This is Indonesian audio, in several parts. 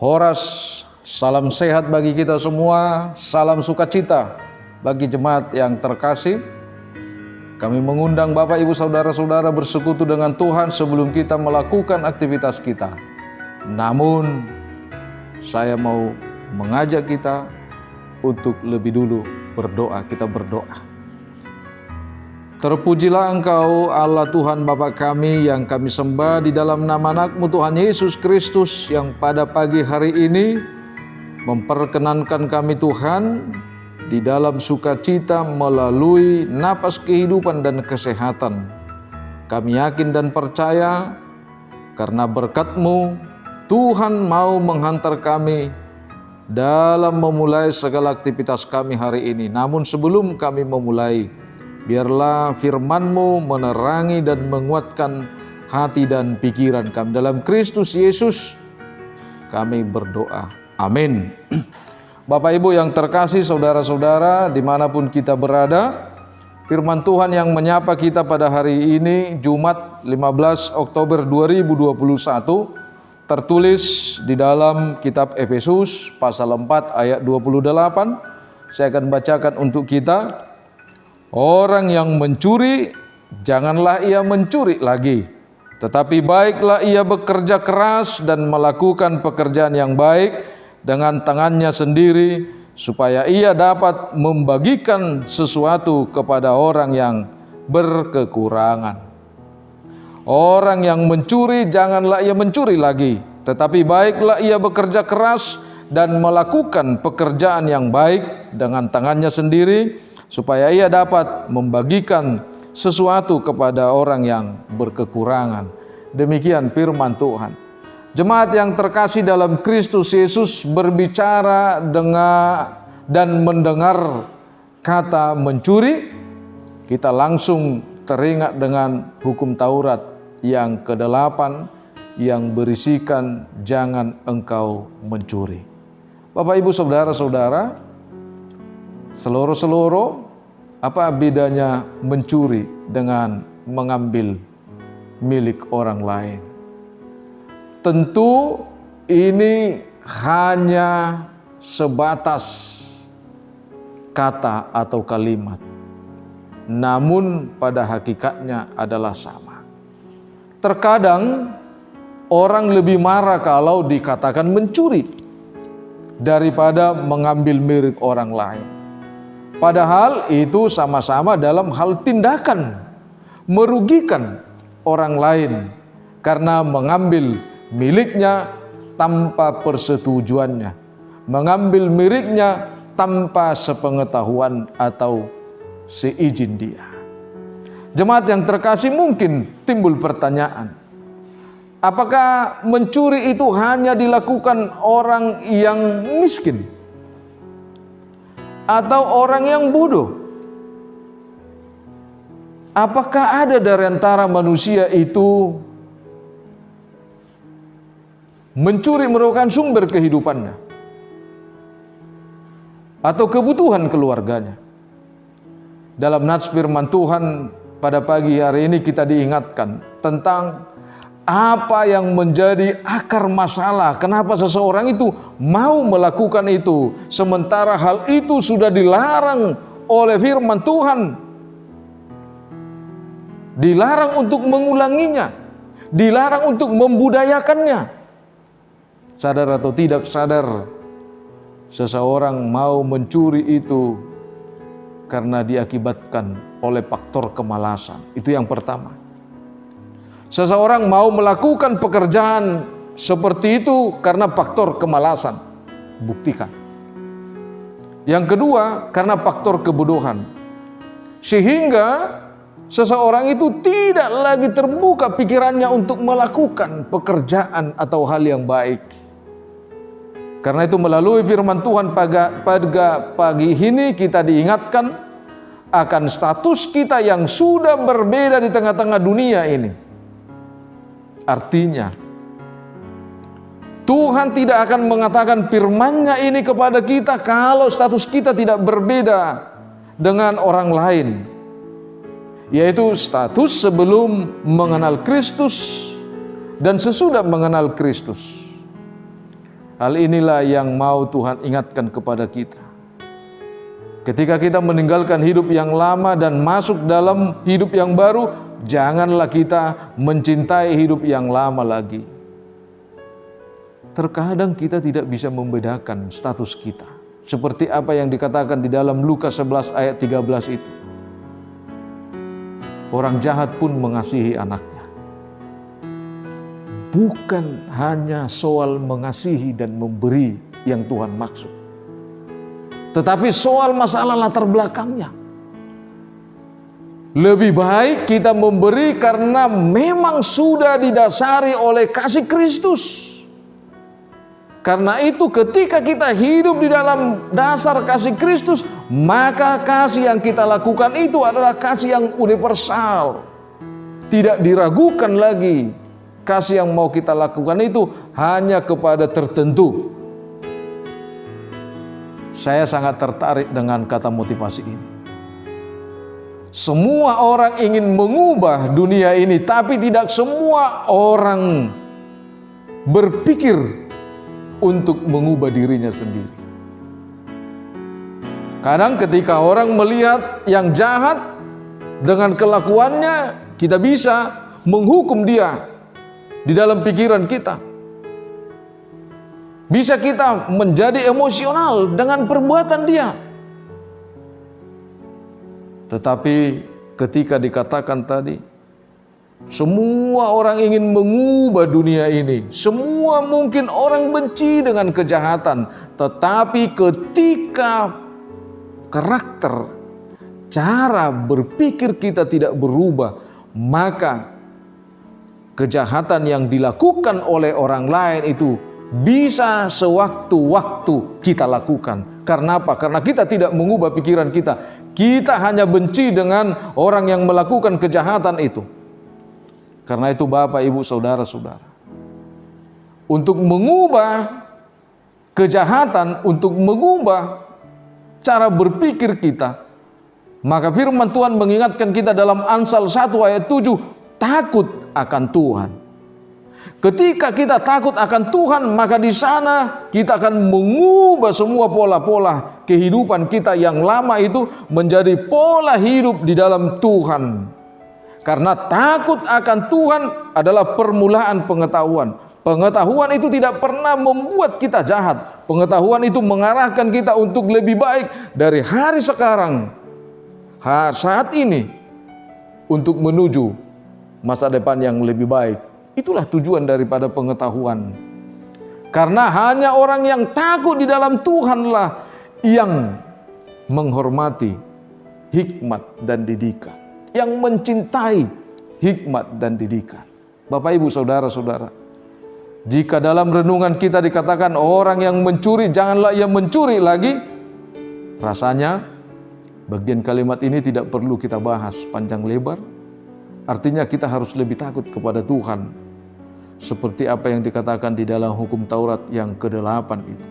Horas, salam sehat bagi kita semua, salam sukacita bagi jemaat yang terkasih. Kami mengundang Bapak Ibu Saudara-saudara bersekutu dengan Tuhan sebelum kita melakukan aktivitas kita. Namun, saya mau mengajak kita untuk lebih dulu berdoa. Kita berdoa. Terpujilah Engkau Allah Tuhan Bapa kami yang kami sembah di dalam nama anak-Mu Tuhan Yesus Kristus yang pada pagi hari ini memperkenankan kami Tuhan di dalam sukacita melalui napas kehidupan dan kesehatan. Kami yakin dan percaya karena berkat-Mu Tuhan mau menghantar kami dalam memulai segala aktivitas kami hari ini. Namun sebelum kami memulai, biarlah firman-Mu menerangi dan menguatkan hati dan pikiran kami. Dalam Kristus Yesus kami berdoa. Amin. Bapak Ibu yang terkasih, saudara-saudara dimanapun kita berada, firman Tuhan yang menyapa kita pada hari ini Jumat 15 Oktober 2021 tertulis di dalam kitab Efesus pasal 4 ayat 28. Saya akan bacakan untuk kita. Orang yang mencuri, janganlah ia mencuri lagi, tetapi baiklah ia bekerja keras dan melakukan pekerjaan yang baik dengan tangannya sendiri, supaya ia dapat membagikan sesuatu kepada orang yang berkekurangan. Orang yang mencuri, janganlah ia mencuri lagi, tetapi baiklah ia bekerja keras dan melakukan pekerjaan yang baik dengan tangannya sendiri, supaya ia dapat membagikan sesuatu kepada orang yang berkekurangan. Demikian firman Tuhan. Jemaat yang terkasih dalam Kristus Yesus, berbicara dan mendengar kata mencuri, kita langsung teringat dengan hukum Taurat yang ke-8 yang berisikan jangan engkau mencuri. Bapak Ibu Saudara-saudara, seluruh apa bedanya mencuri dengan mengambil milik orang lain? Tentu ini hanya sebatas kata atau kalimat, namun pada hakikatnya adalah sama. Terkadang orang lebih marah kalau dikatakan mencuri daripada mengambil milik orang lain. Padahal itu sama-sama dalam hal tindakan merugikan orang lain karena mengambil miliknya tanpa persetujuannya, mengambil miliknya tanpa sepengetahuan atau seizin dia. Jemaat yang terkasih, mungkin timbul pertanyaan, apakah mencuri itu hanya dilakukan orang yang miskin atau orang yang bodoh? Apakah ada dari antara manusia itu mencuri merupakan sumber kehidupannya atau kebutuhan keluarganya? Dalam nats firman Tuhan pada pagi hari ini kita diingatkan tentang apa yang menjadi akar masalah, kenapa seseorang itu mau melakukan itu, sementara hal itu sudah dilarang oleh firman Tuhan. Dilarang untuk mengulanginya, dilarang untuk membudayakannya. Sadar atau tidak sadar, seseorang mau mencuri itu karena diakibatkan oleh faktor kemalasan. Itu yang pertama. Seseorang mau melakukan pekerjaan seperti itu karena faktor kemalasan. Buktikan. Yang kedua, karena faktor kebodohan. Sehingga seseorang itu tidak lagi terbuka pikirannya untuk melakukan pekerjaan atau hal yang baik. Karena itu melalui firman Tuhan pada pagi ini kita diingatkan akan status kita yang sudah berbeda di tengah-tengah dunia ini. Artinya, Tuhan tidak akan mengatakan firman-Nya ini kepada kita kalau status kita tidak berbeda dengan orang lain. Yaitu status sebelum mengenal Kristus dan sesudah mengenal Kristus. Hal inilah yang mau Tuhan ingatkan kepada kita. Ketika kita meninggalkan hidup yang lama dan masuk dalam hidup yang baru, janganlah kita mencintai hidup yang lama lagi. Terkadang kita tidak bisa membedakan status kita. Seperti apa yang dikatakan di dalam Lukas 11 ayat 13 itu. Orang jahat pun mengasihi anaknya. Bukan hanya soal mengasihi dan memberi yang Tuhan maksud, tetapi soal masalah latar belakangnya. Lebih baik kita memberi karena memang sudah didasari oleh kasih Kristus. Karena itu ketika kita hidup di dalam dasar kasih Kristus, maka kasih yang kita lakukan itu adalah kasih yang universal. Tidak diragukan lagi. Kasih yang mau kita lakukan itu hanya kepada tertentu. Saya sangat tertarik dengan kata motivasi ini. Semua orang ingin mengubah dunia ini, tapi tidak semua orang berpikir untuk mengubah dirinya sendiri. Kadang ketika orang melihat yang jahat dengan kelakuannya, kita bisa menghukum dia di dalam pikiran kita. Bisa kita menjadi emosional dengan perbuatan dia. Tetapi ketika dikatakan tadi, semua orang ingin mengubah dunia ini. Semua mungkin orang benci dengan kejahatan. Tetapi ketika karakter, cara berpikir kita tidak berubah, maka kejahatan yang dilakukan oleh orang lain itu bisa sewaktu-waktu kita lakukan. Karena apa? Karena kita tidak mengubah pikiran kita. Kita hanya benci dengan orang yang melakukan kejahatan itu. Karena itu Bapak, Ibu, Saudara-saudara, untuk mengubah kejahatan, untuk mengubah cara berpikir kita, maka firman Tuhan mengingatkan kita dalam Amsal 1 ayat 7, takut akan Tuhan. Ketika kita takut akan Tuhan, maka di sana kita akan mengubah semua pola-pola kehidupan kita yang lama itu menjadi pola hidup di dalam Tuhan. Karena takut akan Tuhan adalah permulaan pengetahuan. Pengetahuan itu tidak pernah membuat kita jahat. Pengetahuan itu mengarahkan kita untuk lebih baik dari hari sekarang, saat ini, untuk menuju masa depan yang lebih baik. Itulah tujuan daripada pengetahuan. Karena hanya orang yang takut di dalam Tuhanlah yang menghormati hikmat dan didikan, yang mencintai hikmat dan didikan. Bapak, Ibu, Saudara-saudara, jika dalam renungan kita dikatakan orang yang mencuri, janganlah ia mencuri lagi, rasanya bagian kalimat ini tidak perlu kita bahas panjang lebar. Artinya kita harus lebih takut kepada Tuhan. Seperti apa yang dikatakan di dalam hukum Taurat yang ke-8 itu.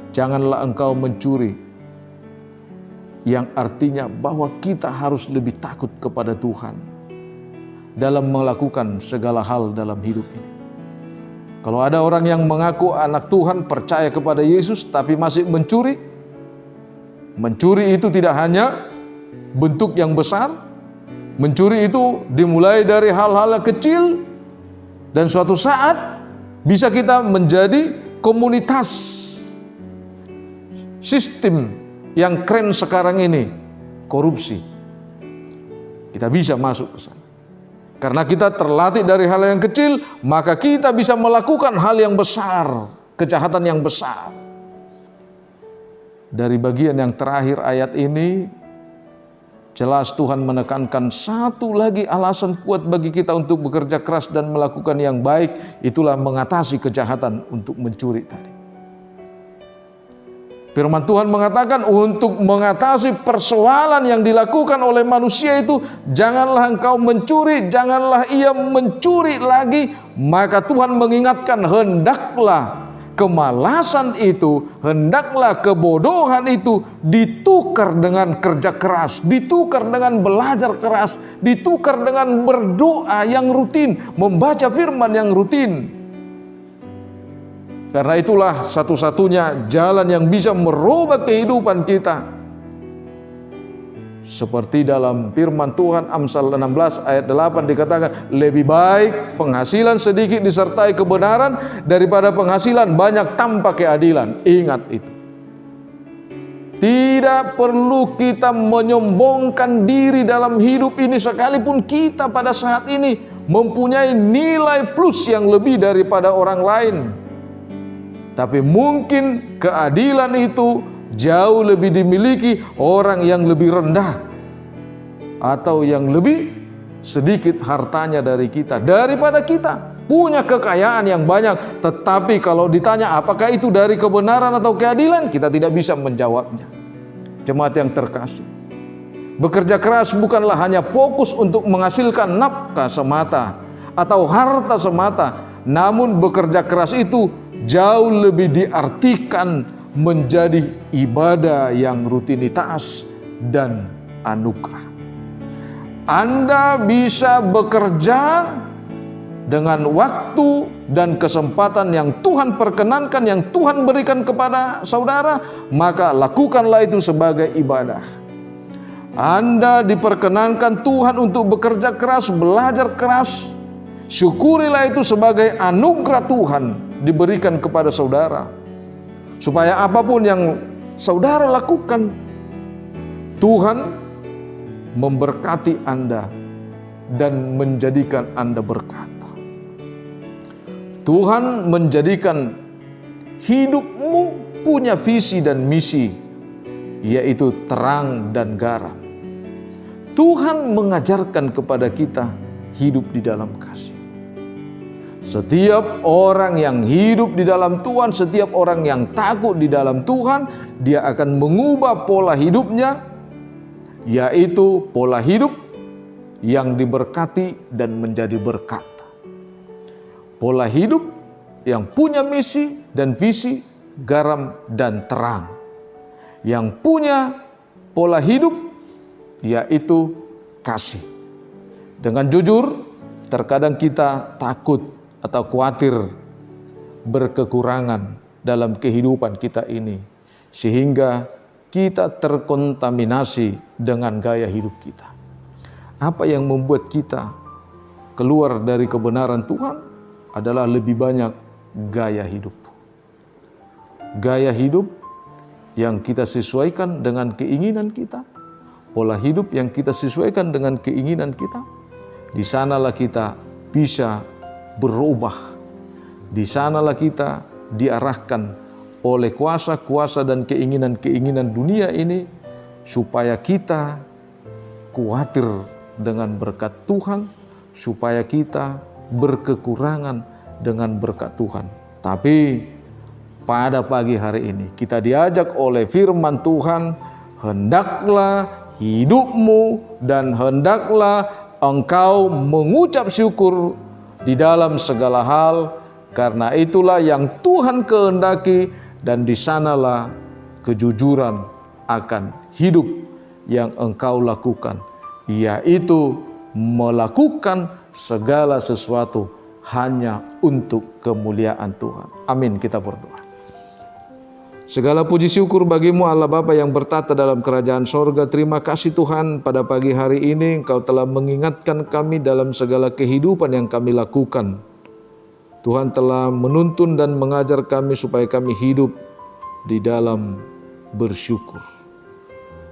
Janganlah engkau mencuri. Yang artinya bahwa kita harus lebih takut kepada Tuhan dalam melakukan segala hal dalam hidup ini. Kalau ada orang yang mengaku anak Tuhan, percaya kepada Yesus, tapi masih mencuri. Mencuri itu tidak hanya bentuk yang besar. Mencuri itu dimulai dari hal-hal yang kecil. Dan suatu saat bisa kita menjadi komunitas. Sistem yang keren sekarang ini, korupsi. Kita bisa masuk ke sana. Karena kita terlatih dari hal yang kecil, maka kita bisa melakukan hal yang besar, kejahatan yang besar. Dari bagian yang terakhir ayat ini, jelas Tuhan menekankan satu lagi alasan kuat bagi kita untuk bekerja keras dan melakukan yang baik, itulah mengatasi kejahatan untuk mencuri tadi. Firman Tuhan mengatakan untuk mengatasi persoalan yang dilakukan oleh manusia itu, janganlah engkau mencuri, janganlah ia mencuri lagi. Maka Tuhan mengingatkan, hendaklah kemalasan itu, hendaklah kebodohan itu ditukar dengan kerja keras, ditukar dengan belajar keras, ditukar dengan berdoa yang rutin, membaca firman yang rutin. Karena itulah satu-satunya jalan yang bisa merubah kehidupan kita. Seperti dalam firman Tuhan Amsal 16 ayat 8 dikatakan, lebih baik penghasilan sedikit disertai kebenaran daripada penghasilan banyak tanpa keadilan. Ingat itu. Tidak perlu kita menyombongkan diri dalam hidup ini, sekalipun kita pada saat ini mempunyai nilai plus yang lebih daripada orang lain. Tapi mungkin keadilan itu jauh lebih dimiliki orang yang lebih rendah atau yang lebih sedikit hartanya dari kita, daripada kita punya kekayaan yang banyak. Tetapi kalau ditanya apakah itu dari kebenaran atau keadilan, kita tidak bisa menjawabnya. Jemaat yang terkasih, bekerja keras bukanlah hanya fokus untuk menghasilkan nafkah semata atau harta semata, namun bekerja keras itu jauh lebih diartikan menjadi ibadah yang rutinitas dan anugerah. Anda bisa bekerja dengan waktu dan kesempatan yang Tuhan perkenankan, yang Tuhan berikan kepada saudara, maka lakukanlah itu sebagai ibadah. Anda diperkenankan Tuhan untuk bekerja keras, belajar keras, syukurilah itu sebagai anugerah Tuhan diberikan kepada saudara. Supaya apapun yang saudara lakukan, Tuhan memberkati Anda dan menjadikan Anda berkat. Tuhan menjadikan hidupmu punya visi dan misi, yaitu terang dan garam. Tuhan mengajarkan kepada kita hidup di dalam kasih. Setiap orang yang hidup di dalam Tuhan, setiap orang yang takut di dalam Tuhan, dia akan mengubah pola hidupnya, yaitu pola hidup yang diberkati dan menjadi berkat. Pola hidup yang punya misi dan visi, garam dan terang. Yang punya pola hidup yaitu kasih. Dengan jujur, terkadang kita takut atau khawatir berkekurangan dalam kehidupan kita ini, sehingga kita terkontaminasi dengan gaya hidup kita. Apa yang membuat kita keluar dari kebenaran Tuhan adalah lebih banyak gaya hidup. Gaya hidup yang kita sesuaikan dengan keinginan kita, pola hidup yang kita sesuaikan dengan keinginan kita, di sanalah kita bisa berubah. Di sanalah kita diarahkan oleh kuasa-kuasa dan keinginan-keinginan dunia ini, supaya kita khawatir dengan berkat Tuhan, supaya kita berkekurangan dengan berkat Tuhan. Tapi pada pagi hari ini kita diajak oleh firman Tuhan, hendaklah hidupmu dan hendaklah engkau mengucap syukur di dalam segala hal, karena itulah yang Tuhan kehendaki, dan di sanalah kejujuran akan hidup yang engkau lakukan, yaitu melakukan segala sesuatu hanya untuk kemuliaan Tuhan. Amin, kita berdoa. Segala puji syukur bagimu Allah Bapa yang bertata dalam kerajaan sorga. Terima kasih Tuhan, pada pagi hari ini Engkau telah mengingatkan kami dalam segala kehidupan yang kami lakukan. Tuhan telah menuntun dan mengajar kami supaya kami hidup di dalam bersyukur.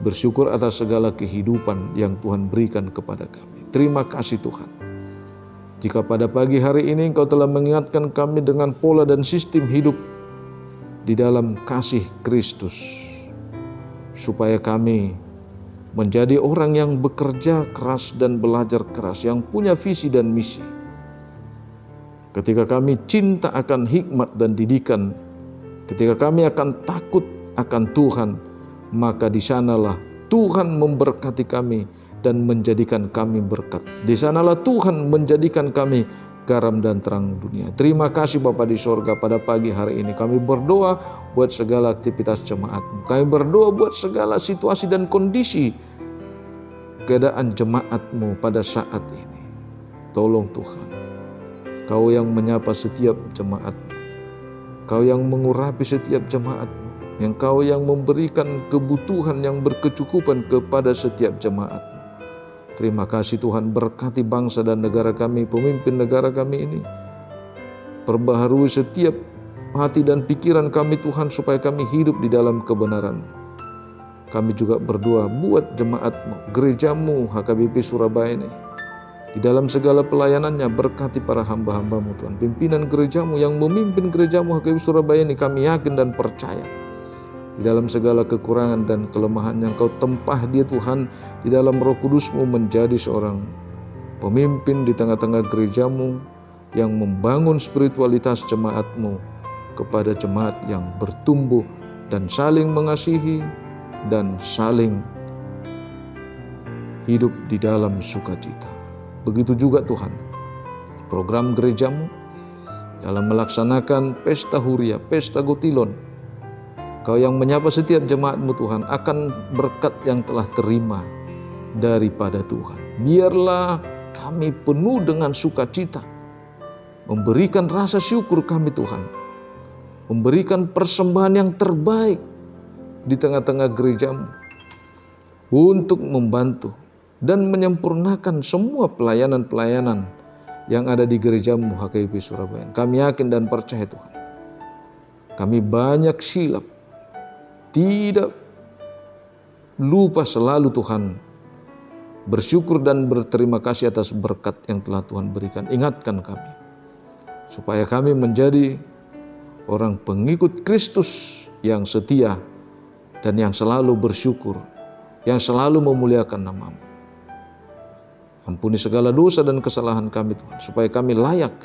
Bersyukur atas segala kehidupan yang Tuhan berikan kepada kami. Terima kasih Tuhan. Jika pada pagi hari ini Engkau telah mengingatkan kami dengan pola dan sistem hidup di dalam kasih Kristus, supaya kami menjadi orang yang bekerja keras dan belajar keras, yang punya visi dan misi. Ketika kami cinta akan hikmat dan didikan, ketika kami akan takut akan Tuhan, maka di sanalah Tuhan memberkati kami dan menjadikan kami berkat. Di sanalah Tuhan menjadikan kami garam dan terang dunia. Terima kasih Bapa di sorga, pada pagi hari ini kami berdoa buat segala aktivitas jemaat-Mu. Kami berdoa buat segala situasi dan kondisi keadaan jemaat-Mu pada saat ini. Tolong Tuhan, Kau yang menyapa setiap jemaat, Kau yang mengurapi setiap jemaat-Mu, Engkau yang memberikan kebutuhan yang berkecukupan kepada setiap jemaat. Terima kasih Tuhan, berkati bangsa dan negara kami, pemimpin negara kami ini. Perbaharui setiap hati dan pikiran kami Tuhan, supaya kami hidup di dalam kebenaran. Kami juga berdoa buat jemaat-Mu, gereja-Mu HKBP Surabaya ini. Di dalam segala pelayanannya, berkati para hamba-hamba-Mu Tuhan. Pimpinan gereja-Mu yang memimpin gereja-Mu HKBP Surabaya ini, kami yakin dan percaya. Di dalam segala kekurangan dan kelemahan yang Kau tempah dia Tuhan, di dalam Roh Kudus-Mu menjadi seorang pemimpin di tengah-tengah gereja-Mu yang membangun spiritualitas jemaat-Mu kepada jemaat yang bertumbuh dan saling mengasihi dan saling hidup di dalam sukacita. Begitu juga Tuhan, program gereja-Mu dalam melaksanakan pesta Huria, pesta Gotilon. Kau yang menyapa setiap jemaat-Mu Tuhan akan berkat yang telah terima daripada Tuhan. Biarlah kami penuh dengan sukacita, memberikan rasa syukur kami Tuhan, memberikan persembahan yang terbaik di tengah-tengah gereja-Mu untuk membantu dan menyempurnakan semua pelayanan-pelayanan yang ada di gereja-Mu HKBP Surabaya. Kami yakin dan percaya Tuhan, kami banyak silap, tidak lupa selalu Tuhan bersyukur dan berterima kasih atas berkat yang telah Tuhan berikan. Ingatkan kami, supaya kami menjadi orang pengikut Kristus yang setia dan yang selalu bersyukur, yang selalu memuliakan nama-Mu. Ampuni segala dosa dan kesalahan kami Tuhan, supaya kami layak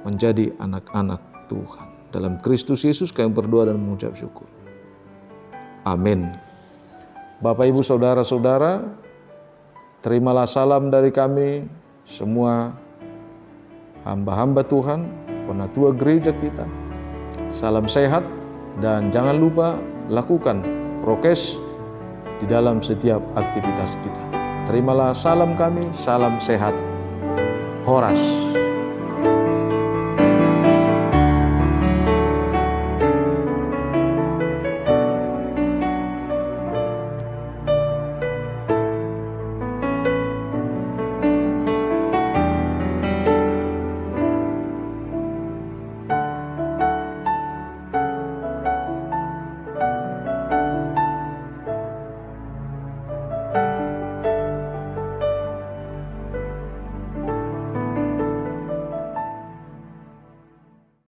menjadi anak-anak Tuhan. Dalam Kristus Yesus kami berdoa dan mengucap syukur. Amin. Bapak, Ibu, Saudara-saudara, terimalah salam dari kami semua hamba-hamba Tuhan, penatua gereja kita. Salam sehat dan jangan lupa lakukan prokes di dalam setiap aktivitas kita. Terimalah salam kami, salam sehat. Horas.